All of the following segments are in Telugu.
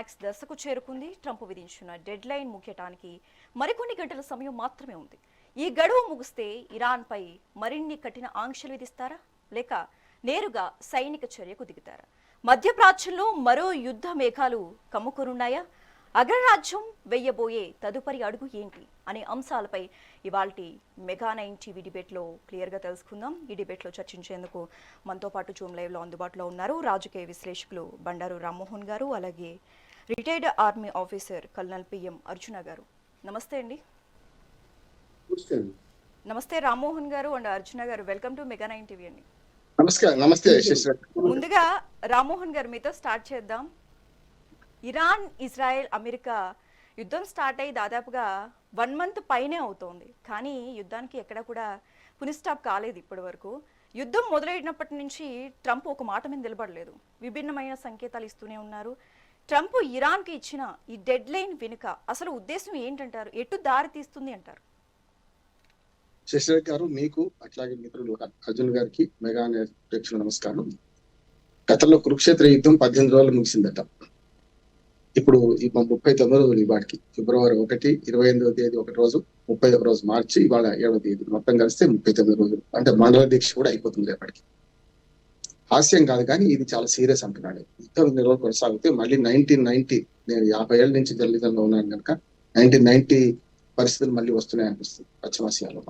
క్లైమాక్స్ దశకు చేరుకుంది. ట్రంప్ విధించిన డెడ్ లైన్ ముగియటానికి మరికొన్ని గంటల సమయం మాత్రమే ఉంది. ఈ గడువు ముగిస్తే ఇరాన్పై మరిన్ని కఠిన ఆంక్షలు విధిస్తారా, లేక నేరుగా సైనిక చర్యకు దిగుతారా? మధ్యప్రాచ్యంలో మరో యుద్ధ మేఘాలు కమ్ముకునున్నాయా? అగ్రరాజ్యం వెయ్యబోయే తదుపరి అడుగు ఏంటి అనే అంశాలపై ఇవాల్టి మెగా9 టీవీ డిబేట్లో క్లియర్గా తెలుసుకుందాం. ఈ డిబేట్లో చర్చించేందుకు మనతో పాటు జూమ్ లైవ్లో అందుబాటులో ఉన్నారు రాజకీయ విశ్లేషకులు బండారు రామ్మోహన్ గారు, అలాగే retired army officer colonel PM Arjuna గారు. నమస్తే అండి. నమస్తే రామ్మోహన్ గారు అండ్ అర్జున గారు. వెల్కమ్ టు మెగా9 టీవీ అండి. నమస్తే. ముందుగా రామ్మోహన్ గారు మీతో స్టార్ట్ చేద్దాం. ఇరాన్, ఇజ్రాయెల్, అమెరికా యుద్ధం స్టార్ట్ అయ్యి దాదాపుగా 1 మంత్ పైనే అవుతోంది. కానీ యుద్ధానికి ఎక్కడ కూడా పునిస్టాప్ కాలేదు ఇప్పటి వరకు. యుద్ధం మొదలైనప్పటి నుంచి ట్రంప్ ఒక మాట మీద నిలబడలేదు. విభిన్నమైన సంకేతాలు ఇస్తూనే ఉన్నారు. ట్రంప్ ఇరాన్కి ఇచ్చిన ఈ డెడ్ లైన్ వెనుక అసలు ఉద్దేశం ఏంటంటారు? ఎటు దారి తీస్తుంది అంటారు? శశిరేఖ్ గారు, మీకు అట్లాగే మిత్రులు అర్జున్ గారికి మెగా ప్రేక్షకుల నమస్కారం. గతంలో కురుక్షేత్ర యుద్ధం 18 రోజులు ముగిసిందట. ఇప్పుడు 39 రోజులు ఇవాటికి. ఫిబ్రవరి 1, 28వ తేదీ ఒక రోజు, 31 రోజు మార్చి, ఇవాళ 7వ తేదీ, మొత్తం కలిస్తే 39 రోజులు. అంటే మండల దీక్ష కూడా అయిపోతుంది రేపటికి. హాస్యం కాదు కానీ ఇది చాలా సీరియస్ అంటున్నాడు. యుద్ధం ఇన్ని రోజులు కొనసాగితే మళ్ళీ 1990, నేను 50 ఏళ్ళ నుంచి జర్నలిజంలో ఉన్నాను కనుక 1990 పరిస్థితులు మళ్ళీ వస్తున్నాయి అనిపిస్తుంది పశ్చిమాసియాలో.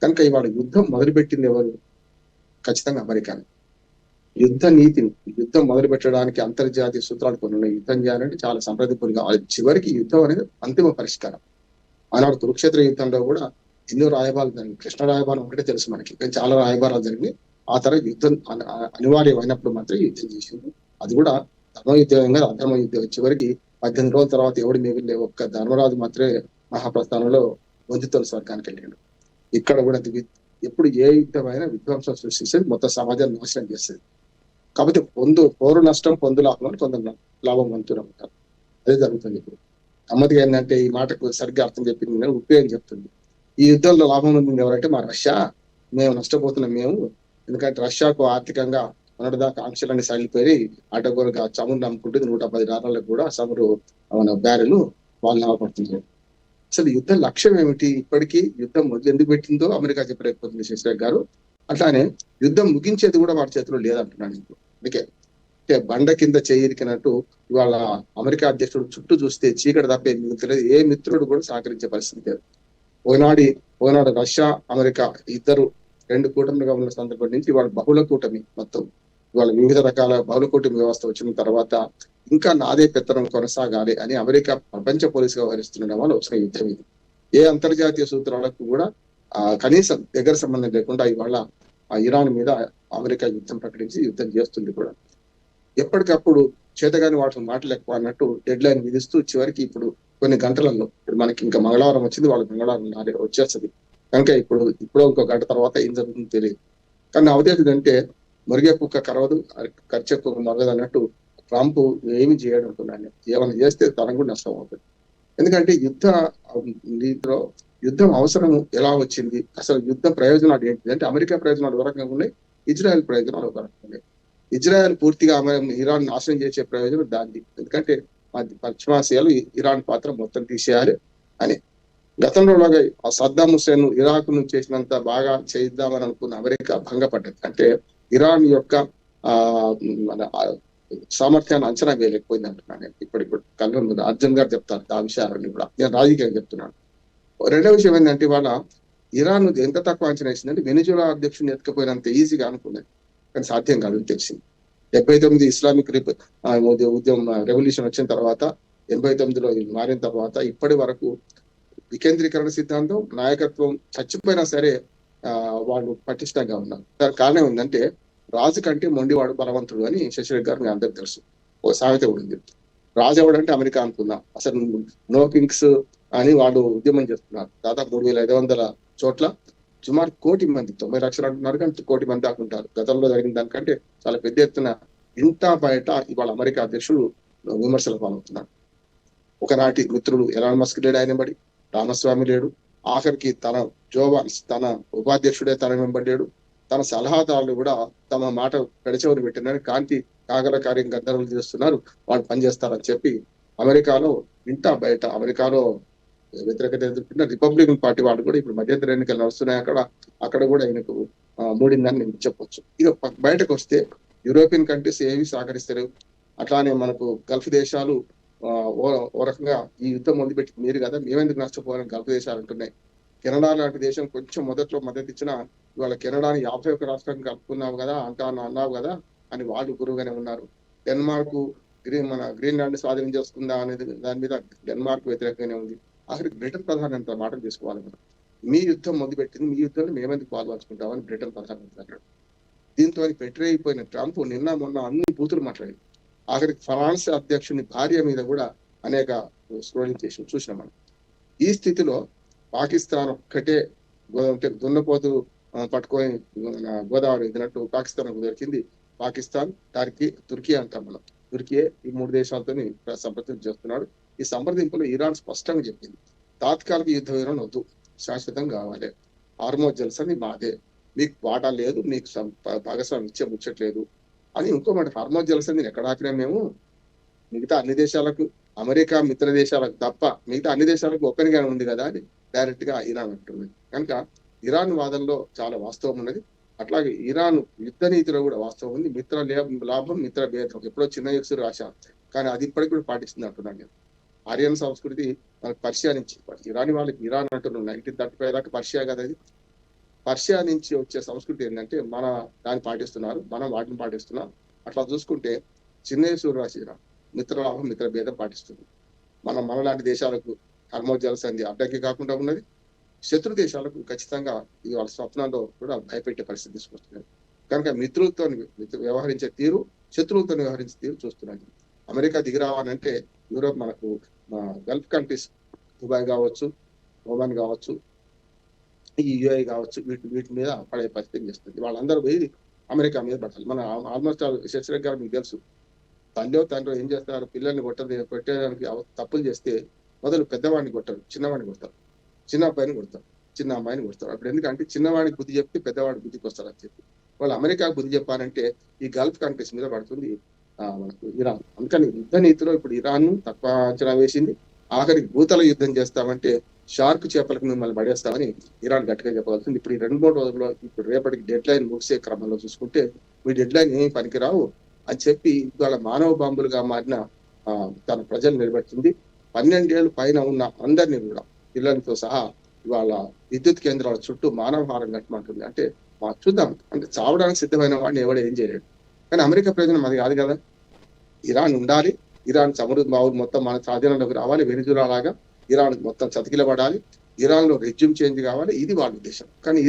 కనుక ఇవాళ యుద్ధం మొదలుపెట్టింది ఎవరు? ఖచ్చితంగా అమెరికానే. యుద్ధ నీతిని, యుద్ధం మొదలు పెట్టడానికి అంతర్జాతీయ సూత్రాలు కొన్ని ఉన్నాయి. యుద్ధం చేయాలంటే చాలా సంప్రదింపులు కావాలి. చివరికి యుద్ధం అనేది అంతిమ పరిష్కారం. ఆనాడు కురుక్షేత్ర యుద్ధంలో కూడా ఎన్నో రాయబారాలు జరిగింది. కృష్ణ రాయబారం ఒకటే తెలుసు మనకి, కానీ చాలా రాయబారాలు జరిగింది. ఆ తర్వాత యుద్ధం అనివార్యమైనప్పుడు మాత్రం యుద్ధం చేసింది. అది కూడా ధర్మ యుద్ధంగా అధర్మ యుద్ధం. చివరికి 18 రోజుల తర్వాత ఎవడు మిగిలిన ఒక్క ధర్మరాజు మాత్రమే మహాప్రస్థానంలో వంచుతోలు స్వర్గానికి వెళ్ళాడు. ఇక్కడ కూడా ఎప్పుడు ఏ యుద్ధమైనా విధ్వంసం సృష్టిస్తే మొత్తం సమాజాన్ని నాశనం చేస్తుంది. కాబట్టి పోరు నష్టం పొందు లాభం అని కొందరు లాభం వంతులు ఉంటారు. అదే జరుగుతుంది ఇప్పుడు. అమ్మదిగా ఏంటంటే ఈ మాటకు సరిగ్గా అర్థం చెప్పింది కానీ ఉపయోగం చెప్తుంది. ఈ యుద్ధంలో లాభం పొందింది ఎవరంటే మా రష్యా. మేము నష్టపోతున్నాం మేము. ఎందుకంటే రష్యాకు ఆర్థికంగా మొన్నటిదాకా ఆంక్షలన్నీ సరిపోయి అడ్డగోలుగా చమురు నమ్ముకుంటుంది. 110 డాలర్లకు కూడా చమురు బ్యారెలు వాళ్ళు లాభపడుతున్నారు. అసలు యుద్ధం లక్ష్యం ఏమిటి? ఇప్పటికీ యుద్ధం ఎందుకు పెట్టిందో అమెరికా చెప్పలేకపోతుంది శశిరేఖ్ గారు. అట్లానే యుద్ధం ముగించేది కూడా వాడి చేతిలో లేదంటున్నాను ఇప్పుడు. అందుకే అంటే బండ కింద చేయిరికినట్టు ఇవాళ అమెరికా అధ్యక్షుడు చుట్టూ చూస్తే చీకటి తప్పే మిగులుతలేదు. ఏ మిత్రుడు కూడా సహకరించే పరిస్థితి లేదు. పోయినాడు రష్యా, అమెరికా ఇద్దరు 2 కూటమిగా ఉన్న సందర్భం నుంచి ఇవాళ బహుళ కూటమి మొత్తం ఇవాళ వివిధ రకాల బహుళ కూటమి వ్యవస్థ వచ్చిన తర్వాత ఇంకా నాదే పెత్తనం కొనసాగాలి అని అమెరికా ప్రపంచ పోలీసుగా వ్యవహరిస్తున్న వాళ్ళు వచ్చిన యుద్ధం ఇది. ఏ అంతర్జాతీయ సూత్రాలకు కూడా కనీసం దగ్గర సంబంధం లేకుండా ఇవాళ ఇరాన్ మీద అమెరికా యుద్ధం ప్రకటించి యుద్ధం చేస్తుంది కూడా. ఎప్పటికప్పుడు చేతగాని వాటిని మాటలు అన్నట్టు డెడ్ లైన్ విధిస్తూ చివరికి ఇప్పుడు కొన్ని గంటలలో, ఇప్పుడు మనకి ఇంకా మంగళవారం వచ్చింది, వాళ్ళకి మంగళవారం వచ్చేస్తుంది కనుక ఇప్పుడు ఇంకో గంట తర్వాత ఏం జరుగుతుందో తెలియదు. కానీ నా ఉద్దేశం అంటే మురిగే కుక్క కరవదు, ఖర్చు కుక్క మరగదు అన్నట్టు ట్రంప్ ఏమి చేయడం అనుకున్నాను. ఏమైనా చేస్తే తనకు కూడా నష్టం అవుతుంది. ఎందుకంటే నీతిలో యుద్ధం అవసరం ఎలా వచ్చింది, అసలు యుద్ధం ప్రయోజనాలు ఏంటి అంటే అమెరికా ప్రయోజనాలు ఒక రకంగా ఉన్నాయి, ఇజ్రాయెల్ ప్రయోజనాలు ఒక రకంగా ఉన్నాయి. ఇజ్రాయెల్ పూర్తిగా ఇరాన్ నాశనం చేసే ప్రయోజనం దాన్ని. ఎందుకంటే పశ్చిమాసియాలు ఇరాన్ పాత్ర మొత్తం తీసేయాలి అని. గతంలో ఆ సద్దాం హుస్సేన్ ఇరాక్ నుంచి చేసినంత బాగా చేద్దామని అనుకున్న అమెరికా భంగపడ్డది. అంటే ఇరాన్ యొక్క సామర్థ్యాన్ని అంచనా వేయలేకపోయింది అంటున్నాను. ఇప్పుడు కళ్ళు అర్జున్ గారు చెప్తారు ఆ విషయాలన్నీ కూడా, నేను రాజకీయంగా చెప్తున్నాను. రెండో విషయం ఏంటంటే ఇవాళ ఇరాన్ ఎంత తక్కువ అంచనా వేసిందంటే వెనిజులా అధ్యక్షుడిని ఎత్తుకపోయినంత ఈజీగా అనుకున్నది, కానీ సాధ్యం కాదని తెలిసింది. 79 ఇస్లామిక్ ఉద్యమం రెవల్యూషన్ వచ్చిన తర్వాత 89లో మారిన తర్వాత ఇప్పటి వరకు వికేంద్రీకరణ సిద్ధాంతం, నాయకత్వం చచ్చిపోయినా సరే వాళ్ళు పటిష్టంగా ఉన్నారు. దానికి కారణం ఏంటంటే రాజు కంటే మొండివాడు బలవంతుడు అని శశిరేఖ్ గారు మీ అందరికి తెలుసు. ఓ సామెత ఉంది, రాజు ఎవడంటే అమెరికా అనుకుందాం. అసలు నో కింగ్స్ అని వాళ్ళు ఉద్యమం చేస్తున్నారు. దాదాపు 3500 చోట్ల సుమారు 1 కోటి మంది, 90 లక్షలు అంటున్నారు కానీ 1 కోటి మంది దాకా ఉంటారు. గతంలో జరిగిన దానికంటే చాలా పెద్ద ఎత్తున ఇంటా బయట ఇవాళ అమెరికా అధ్యక్షుడు విమర్శలు పాల్గొతున్నారు. ఒకనాటి మిత్రుడు ఎలాన్ మస్క్ లేడు, ఆయన బడి రామస్వామి లేడు, ఆఖరికి తన ఉపాధ్యక్షుడే తన వెంబడ్డాడు. తన సలహాదారులు కూడా తమ మాట పెడచెవిని పెట్టినారు. కాంతి కాగల కార్యం గద్దరులు చేస్తున్నారు, వాళ్ళు పనిచేస్తారని చెప్పి అమెరికాలో ఇంటా బయట అమెరికాలో వ్యతిరేకత ఎదుర్కొన్న రిపబ్లికన్ పార్టీ వాళ్ళు కూడా ఇప్పుడు మధ్యంతర ఎన్నికలు నడుస్తున్నాయి అక్కడ. అక్కడ కూడా ఆయనకు మూడిందని నేను చెప్పొచ్చు. ఇక బయటకు వస్తే యూరోపియన్ కంట్రీస్ ఏవి సహకరిస్తారు. అట్లానే మనకు గల్ఫ్ దేశాలు ఓ రకంగా ఈ యుద్ధం మొదలుపెట్టి మీరు కదా, మేమెందుకు నష్టపోవాలని గల్ఫ్ దేశాలు అంటున్నాయి. కెనడా లాంటి దేశం కొంచెం మొదట్లో మద్దతు ఇచ్చిన ఇవాళ కెనడాని 51 రాష్ట్రం కలుపుకున్నావు కదా అన్నావు కదా అని వాళ్ళు గురువుగానే ఉన్నారు. డెన్మార్క్ మన గ్రీన్లాండ్ స్వాధీనం చేసుకుందా అనేది దాని మీద డెన్మార్క్ వ్యతిరేకంగానే ఉంది. ఆఖరికి బ్రిటన్ ప్రధానమంత్రి మాటలు తీసుకోవాలి మనం. మీ యుద్ధం మొదలుపెట్టింది, మీ యుద్ధంలో మేమెందుకు పాల్పంచుకుంటామని బ్రిటన్ ప్రధానమంత్రి అన్నాడు. దీంతో పెట్టిరైపోయిన ట్రంప్ నిన్న మొన్న అన్ని బూతులు మాట్లాడింది. ఆఖరికి ఫ్రాన్స్ అధ్యక్షుని భార్య మీద కూడా అనేక స్క్రోలింగ్ చేసి చూసినాం మనం. ఈ స్థితిలో పాకిస్తాన్ ఒక్కటే దున్నపోతు పట్టుకొని గోదావరి ఎదినట్టు పాకిస్తాన్ దొరికింది. పాకిస్తాన్, తుర్కీ అంటాం మనం. తుర్కీ ఈ 3 దేశాలతో సంప్రదింపులు చేస్తున్నాడు. ఈ సంప్రదింపులో ఇరాన్ స్పష్టంగా చెప్పింది, తాత్కాలిక యుద్ధ విరమణ వద్దు, శాశ్వతం కావాలి. హార్మోజ్ జల్సని మాదే, మీకు వాటా లేదు, మీకు భాగస్వామి ఇచ్చే ముచ్చట్లేదు అని. ఇంకో మాట, హార్మోజ్ జల్సని నేను ఎక్కడ ఆపినా మేము మిగతా అన్ని దేశాలకు, అమెరికా మిత్ర దేశాలకు తప్ప మిగతా అన్ని దేశాలకు ఒక్కరిగానే ఉంది కదా అని డైరెక్ట్ గా ఇరాన్ అంటున్నది. కనుక ఇరాన్ వాదనలో చాలా వాస్తవం ఉన్నది. అట్లాగే ఇరాన్ యుద్ధ నీతిలో కూడా వాస్తవం ఉంది. మిత్ర లాభం మిత్ర భేదం ఎప్పుడో చిన్న యుక్సురు రాశ, కానీ అది ఇప్పటికి కూడా పాటిస్తుంది అంటున్నాను నేను. ఆర్యన్ సంస్కృతి మనకు పర్షియా నుంచి, ఇరానీ వాళ్ళకి ఇరాన్ అంటున్నాం 1935 దాకా పర్షియా కదా. అది పర్షియా నుంచి వచ్చే సంస్కృతి ఏంటంటే మన దాన్ని పాటిస్తున్నారు, మనం వాటిని పాటిస్తున్నాం. అట్లా చూసుకుంటే చిన్న సూర్యరాశి ఇరాన్ మిత్రలాభం మిత్ర భేదం పాటిస్తుంది. మనలాంటి దేశాలకు హార్మోజ్ జల్సంది అడ్డంకి కాకుండా ఉన్నది. శత్రు దేశాలకు ఖచ్చితంగా ఇది వాళ్ళ స్వప్నాల్లో కూడా భయపెట్టే పరిస్థితి తీసుకొస్తున్నారు. కనుక మిత్రులతో వ్యవహరించే తీరు, శత్రువులతో వ్యవహరించే తీరు చూస్తున్నాయి. అమెరికా దిగిరావాలంటే యూరోప్ మనకు గల్ఫ్ కంట్రీస్, దుబాయ్ కావచ్చు, ఒమాన్ కావచ్చు, ఈ యుఏఈ కావచ్చు, వీటి మీద పడే పరిస్థితి చేస్తుంది. వాళ్ళందరూ పోయి అమెరికా మీద పడాలి. మన ఆల్మోస్ట్ శశిరేఖ గారు మీకు తెలుసు, తండ్రి ఏం చేస్తారు, పిల్లల్ని కొట్టడానికి తప్పులు చేస్తే మొదలు పెద్దవాడిని కొట్టరు, చిన్నవాడిని కొడతారు, చిన్న అబ్బాయిని కొడతారు, చిన్న అమ్మాయిని కొడతారు. అప్పుడు ఎందుకంటే చిన్నవాడికి బుద్ధి చెప్తే పెద్దవాడికి బుద్ధికి వస్తారు అని చెప్పి వాళ్ళు అమెరికాకు బుద్ధి చెప్పాలంటే ఈ గల్ఫ్ కంట్రీస్ మీద పడుతుంది మనకు ఇరాన్. అందుకని యుద్ధ నీతిలో ఇప్పుడు ఇరాన్ తక్కువ అంచనా వేసింది. ఆఖరికి భూతల యుద్ధం చేస్తామంటే షార్క్ చేపలకు మిమ్మల్ని పడేస్తామని ఇరాన్ గట్టిగా చెప్పగలుగుతుంది. ఇప్పుడు ఈ 2-3 రోజుల్లో ఇప్పుడు రేపటికి డెడ్ లైన్ ముగిసే క్రమంలో చూసుకుంటే మీ డెడ్ లైన్ ఏమి పనికిరావు అని చెప్పి ఇవాళ మానవ బాంబులుగా మారిన తన ప్రజలు నిలబెడుతుంది. 12 ఏళ్ళు పైన ఉన్న అందరినీ కూడా పిల్లలతో సహా ఇవాళ విద్యుత్ కేంద్రాల చుట్టూ మానవహారం కట్టమంటుంది. అంటే చూద్దాం, అంటే చావడానికి సిద్ధమైన వాడిని ఎవడు ఏం చేయలేడు. కానీ అమెరికా ప్రయోజనం అది కాదు కదా. ఇరాన్ ఉండాలి, ఇరాన్ సముద్ర బావులు మొత్తం మన స్వాధీనంలోకి రావాలి, వెనిజులా లాగా ఇరాన్ మొత్తం చతికిలబడాలి, ఇరాన్ లో రెజ్యూమ్ చేంజ్ కావాలి, ఇది వాళ్ళ ఉద్దేశం. కానీ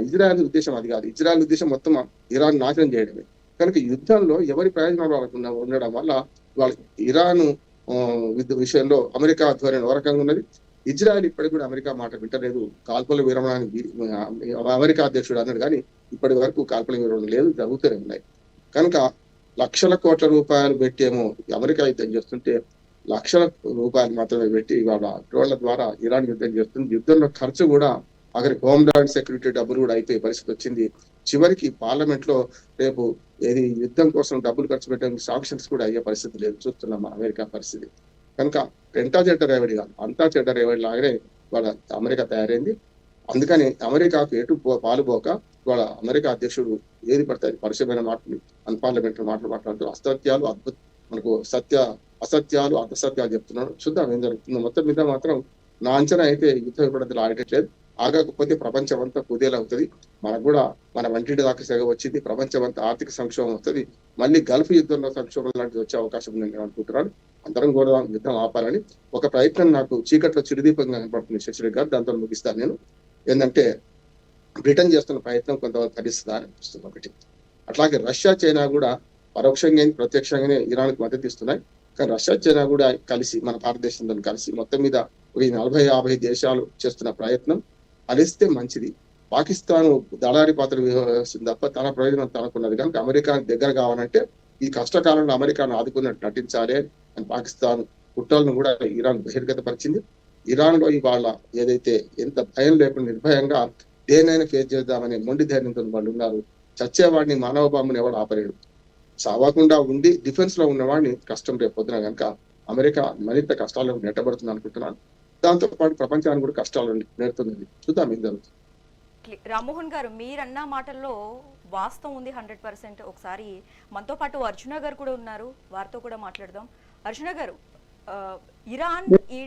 ఇజ్రాయెల్ ఉద్దేశం అది కాదు. ఇజ్రాయెల్ ఉద్దేశం మొత్తం ఇరాన్ నాశనం చేయడమే. కనుక యుద్ధంలో ఎవరి ప్రయోజనాలు వాళ్ళకు ఉండడం వల్ల వాళ్ళకి ఇరాన్ విషయంలో అమెరికా ధోరణి ఓ రకంగా ఉన్నది. ఇజ్రాయెల్ ఇప్పటికి కూడా అమెరికా మాట వింటలేదు. కాల్పుల విరమణానికి అమెరికా అధ్యక్షుడు అన్నాడు, కానీ ఇప్పటి వరకు కాల్పుల విరమణ లేదు, జరుగుతూనే ఉన్నాయి. కనుక లక్షల కోట్ల రూపాయలు పెట్టేమో అమెరికా యుద్ధం చేస్తుంటే లక్షల రూపాయలు మాత్రమే పెట్టి ఇవాళ డ్రోన్ల ద్వారా ఇరాన్ యుద్ధం చేస్తుంది. యుద్ధంలో ఖర్చు కూడా అక్కడికి హోమ్లాండ్ సెక్యూరిటీ డబ్బులు కూడా అయిపోయే పరిస్థితి వచ్చింది. చివరికి పార్లమెంట్ లో రేపు యుద్ధం కోసం డబ్బులు ఖర్చు పెట్టడానికి సాంక్షన్స్ కూడా అయ్యే పరిస్థితి లేదు. చూస్తున్నాం అమెరికా పరిస్థితి. కనుక రెంటా చెడ్డ రేవడి కాదు, అంతా చెడ్డ రేవడి లాగానే వాళ్ళ అమెరికా తయారైంది. అందుకని అమెరికాకు ఎటు పాలుపోక వాళ్ళ అమెరికా అధ్యక్షుడు ఏది పడతాయి పరిశుభ్రమైన మాటలు, అన్పార్లమెంటరీ మాటలు మాట్లాడుతూ అసత్యాలు అసత్యాలు అసత్యాలు చెప్తున్నాడు. చూద్దాం ఏం జరుగుతుందో. మొత్తం మీద మాత్రం నా అంచనా అయితే యుద్ధ విపడతలు ఆగట్లేదు. ఆగకపోతే ప్రపంచం అంతా కుదేలా అవుతుంది. మనకు కూడా మన వంటింటి దాకా సెగ వచ్చింది. ప్రపంచం అంతా ఆర్థిక సంక్షోభం వస్తుంది. మళ్ళీ గల్ఫ్ యుద్ధంలో సంక్షోభం లాంటిది వచ్చే అవకాశం ఉందని నేను అనుకుంటున్నాను. అందరం కూడా యుద్ధం ఆపాలని ఒక ప్రయత్నం నాకు చీకట్లో చిరుదీపంగా కనపడుతుంది శశిరేఖ గారు. దాంతో ముగిస్తాను నేను. ఏంటంటే బ్రిటన్ చేస్తున్న ప్రయత్నం కొంతవరకు ఫలిస్తుందా అనిపిస్తుంది ఒకటి. అట్లాగే రష్యా చైనా కూడా పరోక్షంగా ప్రత్యక్షంగానే ఇరాన్కు మద్దతు ఇస్తున్నాయి. కానీ రష్యా చైనా కూడా కలిసి మన భారతదేశంతో కలిసి మొత్తం మీద 40-50 దేశాలు చేస్తున్న ప్రయత్నం ఫలిస్తే మంచిది. పాకిస్తాన్ దళారి పాత్ర వ్యవహరిస్తుంది తప్ప తన ప్రయోజనం తనకున్నది. కనుక అమెరికా దగ్గర కావాలంటే ఈ కష్టకాలంలో అమెరికాను ఆదుకున్నట్టు నటించాలి అని పాకిస్తాన్ కుట్రలను కూడా ఇరాన్ బహిర్గతపరిచింది. ఇరాన్ లో ఇవాళ ఏదైతే ఎంత భయం లేకుండా నిర్భయంగా దేనైనా ఫేస్ చేద్దామనే మొండి ధైర్యంతో వాళ్ళు ఉన్నారు. చచ్చేవాడిని మానవ బాంబుని ఎవరు ఆపలేడు. సావకుండా ఉండి డిఫెన్స్ లో ఉన్నవాడిని కష్టం రేపు పొద్దున కనుక అమెరికా మరింత కష్టాలకు నెట్టబడుతుంది అనుకుంటున్నాను. దాంతో పాటు ప్రపంచానికి కూడా కష్టాలు నేర్పుతుంది. చూద్దాం ఏం జరుగుతుంది. రామ్మోహన్ గారు మీరన్న మాటల్లో వాస్తవం ఉంది 100%. ఒకసారి మనతో పాటు అర్జున గారు కూడా ఉన్నారు, వారితో కూడా మాట్లాడదాం. అర్జున గారు, ఇరాన్ ఈ